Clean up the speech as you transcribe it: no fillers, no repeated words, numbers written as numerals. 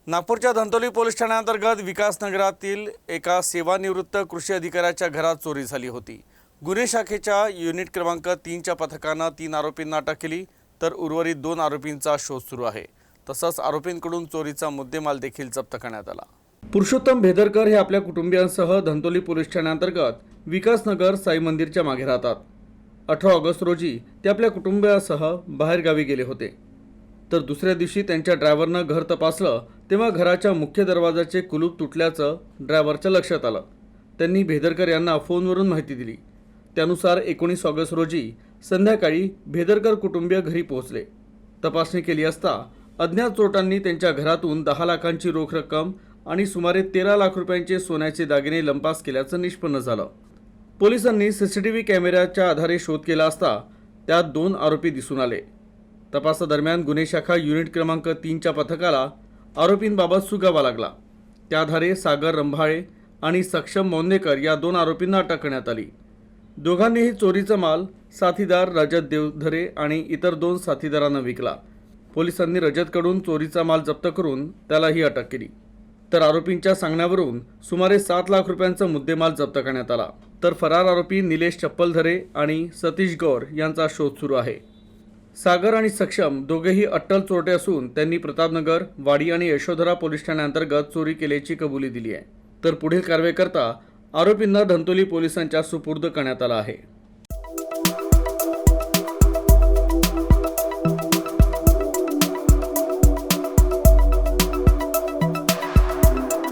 नागपूरच्या धंतोली पोलीस ठाण्याअंतर्गत विकासनगरातील एका सेवानिवृत्त कृषी अधिकाऱ्याच्या घरात चोरी झाली होती। गुन्हे शाखेच्या युनिट क्रमांक 3च्या पथकाने 3 आरोपींना अटक केली, तर उर्वरित 2 आरोपींचा शोध सुरू आहे। तसंच आरोपींकडून चोरीचा मुद्देमाल देखील जप्त करण्यात आला। पुरुषोत्तम भेदरकर हे आपल्या कुटुंबियांसह धंतोली पोलीस ठाण्याअंतर्गत विकासनगर साई मंदिरच्या मागे राहतात। 18 ऑगस्ट रोजी ते आपल्या कुटुंबियासह बाहेर गावी गेले होते, तर दुसऱ्या दिवशी त्यांच्या ड्रायव्हरने घर तपासलं तेव्हा घराच्या मुख्य दरवाजाचे कुलूप तुटल्याचं ड्रायव्हरच्या लक्षात आलं। त्यांनी भेदरकर यांना फोनवरून माहिती दिली। त्यानुसार 19 ऑगस्ट रोजी संध्याकाळी भेदरकर कुटुंबीय घरी पोहोचले। तपासणी केली असता अज्ञात चोरट्यांनी त्यांच्या घरातून 10 लाखांची रोख रक्कम आणि सुमारे 13 लाख रुपयांचे सोन्याचे दागिने लंपास केल्याचं निष्पन्न झालं। पोलिसांनी सीसीटीव्ही कॅमेऱ्याच्या आधारे शोध केला असता त्यात 2 आरोपी दिसून आले। तपासादरम्यान गुन्हे शाखा युनिट क्रमांक 3च्या पथकाला आरोपींबाबत सुगावा लागला। त्या आधारे सागर रंभाळे आणि सक्षम मौनेकर या 2 आरोपींना अटक करण्यात आली। दोघांनीही चोरीचा माल साथीदार रजत देवधरे आणि इतर 2 साथीदारांना विकला। पोलिसांनी रजतकडून चोरीचा माल जप्त करून त्यालाही अटक केली, तर आरोपींच्या सांगण्यावरून सुमारे 7 लाख रुपयांचा मुद्देमाल जप्त करण्यात आला। तर फरार आरोपी निलेश चप्पलधरे आणि सतीश गौर यांचा शोध सुरू आहे। सागर आणि सक्षम दोघेही अट्टल चोरटे असून त्यांनी प्रतापनगर, वाडी आणि यशोधरा पोलीस ठाण्याअंतर्गत चोरी केल्याची कबुली दिली आहे। तर पुढील कारवाई करता आरोपींना धंतोली पोलिसांच्या सुपूर्द करण्यात आला आहे।